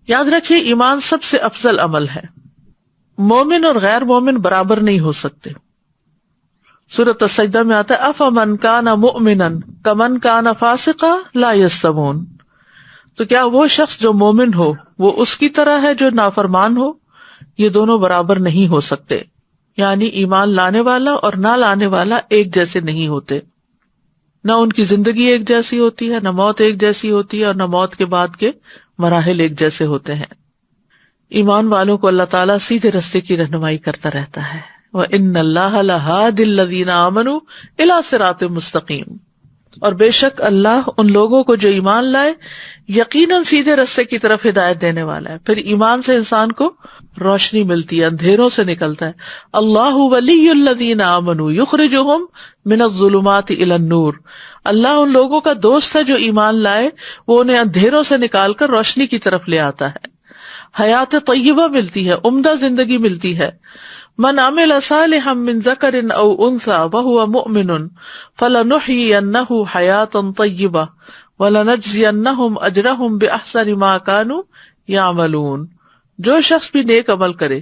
یاد رکھیے ایمان سب سے افضل عمل ہے. مومن اور غیر مومن برابر نہیں ہو سکتے. سورۃ السجدہ میں آتا ہے افمن کان مؤمنا کمن کان فاسقا لا یستوون. تو کیا وہ شخص جو مومن ہو وہ اس کی طرح ہے جو نافرمان ہو؟ یہ دونوں برابر نہیں ہو سکتے. یعنی ایمان لانے والا اور نہ لانے والا ایک جیسے نہیں ہوتے. نہ ان کی زندگی ایک جیسی ہوتی ہے، نہ موت ایک جیسی ہوتی ہے، اور نہ موت کے بعد کے مراحل ایک جیسے ہوتے ہیں. ایمان والوں کو اللہ تعالیٰ سیدھے رستے کی رہنمائی کرتا رہتا ہے. وَإِنَّ اللَّهَ لَهَادِ الَّذِينَ آمَنُوا إِلَىٰ صِرَاطٍ مُسْتَقِيمٍ. اور بے شک اللہ ان لوگوں کو جو ایمان لائے یقیناً سیدھے رستے کی طرف ہدایت دینے والا ہے. پھر ایمان سے انسان کو روشنی ملتی ہے، اندھیروں سے نکلتا ہے. اللہ ولی الذین آمنوا یخرجہم من الظلمات الی النور. اللہ ان لوگوں کا دوست ہے جو ایمان لائے، وہ انہیں اندھیروں سے نکال کر روشنی کی طرف لے آتا ہے. حیات طیبہ ملتی ہے، عمدہ زندگی ملتی ہے. من عمل صالحا من ذکر او انثى وهو مؤمن فلنحيينه حیاتا طیبہ وَلَنَجْزِيَنَّهُمْ أَجْرَهُمْ بِأَحْسَنِ مَا كَانُوا يَعْمَلُونَ. جو شخص بھی نیک عمل کرے،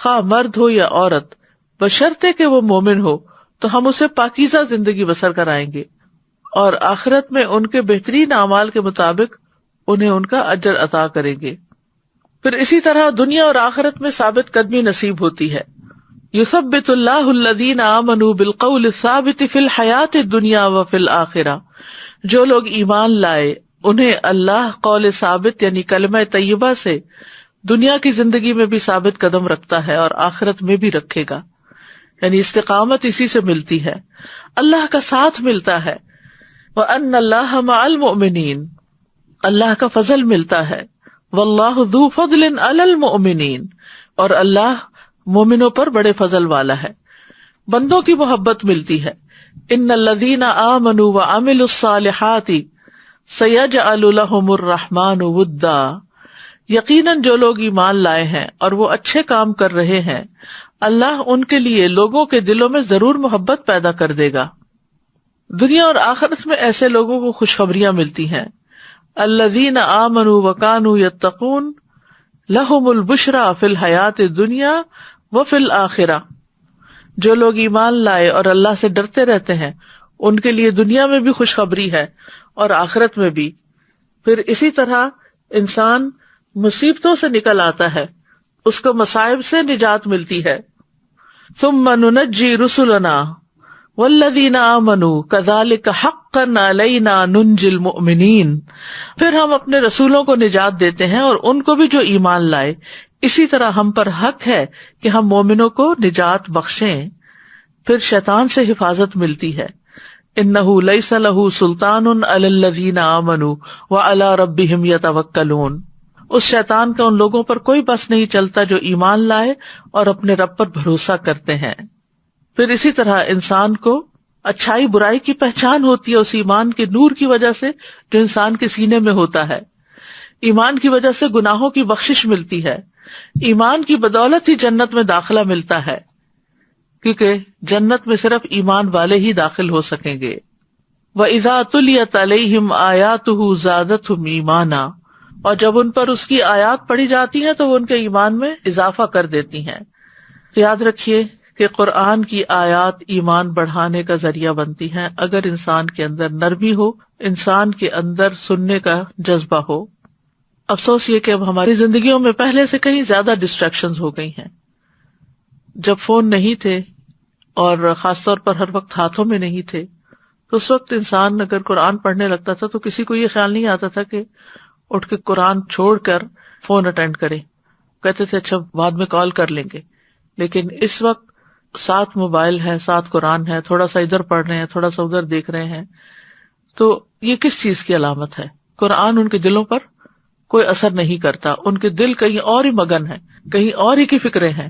خواہ مرد ہو یا عورت، بشرطے کہ وہ مومن ہو، تو ہم اسے پاکیزہ زندگی بسر کرائیں گے اور آخرت میں ان کے بہترین اعمال کے مطابق انہیں ان کا اجر عطا کریں گے. پھر اسی طرح دنیا اور آخرت میں ثابت قدمی نصیب ہوتی ہے. یثبت اللہ الذین آمنوا بالقول الثابت فی الحیات الدنیا وفی الآخرہ. جو لوگ ایمان لائے انہیں اللہ قول ثابت یعنی کلمہ طیبہ سے دنیا کی زندگی میں بھی ثابت قدم رکھتا ہے اور آخرت میں بھی رکھے گا. یعنی استقامت اسی سے ملتی ہے، اللہ کا ساتھ ملتا ہے. وَأَنَّ اللَّهَ مَعَ الْمُؤْمِنِينَ. اللہ کا فضل ملتا ہے. وَاللَّهُ ذُو فَضْلٍ عَلَى الْمُؤْمِنِينَ. اور اللہ مومنوں پر بڑے فضل والا ہے. بندوں کی محبت ملتی ہے. ان الذین آمنوا وعملوا الصالحات سیجعل لهم الرحمن ودا. یقیناً جو لوگ ایمان لائے ہیں اور وہ اچھے کام کر رہے ہیں، اللہ ان کے لیے لوگوں کے دلوں میں ضرور محبت پیدا کر دے گا. دنیا اور آخرت میں ایسے لوگوں کو خوشخبریاں ملتی ہیں. الذین آمنوا وکانوا یتقون لهم البشری فی الحیات الدنیا وفی الآخرہ. جو لوگ ایمان لائے اور اللہ سے ڈرتے رہتے ہیں ان کے لیے دنیا میں بھی خوشخبری ہے اور آخرت میں بھی. پھر اسی طرح انسان مصیبتوں سے نکل آتا ہے، اس کو مصائب سے نجات ملتی ہے. ثم ننجی رسلنا والذین آمنوا کذالک حقا علینا ننجی المؤمنین. پھر ہم اپنے رسولوں کو نجات دیتے ہیں اور ان کو بھی جو ایمان لائے. اسی طرح ہم پر حق ہے کہ ہم مومنوں کو نجات بخشیں. پھر شیطان سے حفاظت ملتی ہے. انہ لیس لہ سلطان علی الذین آمنوا وعلی ربہم یتوکلون. اس شیطان کا ان لوگوں پر کوئی بس نہیں چلتا جو ایمان لائے اور اپنے رب پر بھروسہ کرتے ہیں. پھر اسی طرح انسان کو اچھائی برائی کی پہچان ہوتی ہے اس ایمان کے نور کی وجہ سے جو انسان کے سینے میں ہوتا ہے. ایمان کی وجہ سے گناہوں کی بخشش ملتی ہے. ایمان کی بدولت ہی جنت میں داخلہ ملتا ہے، کیونکہ جنت میں صرف ایمان والے ہی داخل ہو سکیں گے. وَإِذَا تُلِيَتْ عَلَيْهِمْ آيَاتُهُ زَادَتْهُمْ ایمانا. اور جب ان پر اس کی آیات پڑھی جاتی ہیں تو وہ ان کے ایمان میں اضافہ کر دیتی ہیں. یاد رکھیے کہ قرآن کی آیات ایمان بڑھانے کا ذریعہ بنتی ہیں اگر انسان کے اندر نرمی ہو، انسان کے اندر سننے کا جذبہ ہو. افسوس یہ کہ اب ہماری زندگیوں میں پہلے سے کہیں زیادہ ڈسٹریکشنز ہو گئی ہیں. جب فون نہیں تھے اور خاص طور پر ہر وقت ہاتھوں میں نہیں تھے تو اس وقت انسان اگر قرآن پڑھنے لگتا تھا تو کسی کو یہ خیال نہیں آتا تھا کہ اٹھ کے قرآن چھوڑ کر فون اٹینڈ کرے. کہتے تھے اچھا بعد میں کال کر لیں گے. لیکن اس وقت ساتھ موبائل ہے، ساتھ قرآن ہے، تھوڑا سا ادھر پڑھ رہے ہیں، تھوڑا سا ادھر دیکھ رہے ہیں، تو یہ کس چیز کی علامت ہے؟ قرآن ان کے دلوں پر کوئی اثر نہیں کرتا. ان کے دل کہیں اور ہی مگن ہے، کہیں اور ہی کی فکریں ہیں.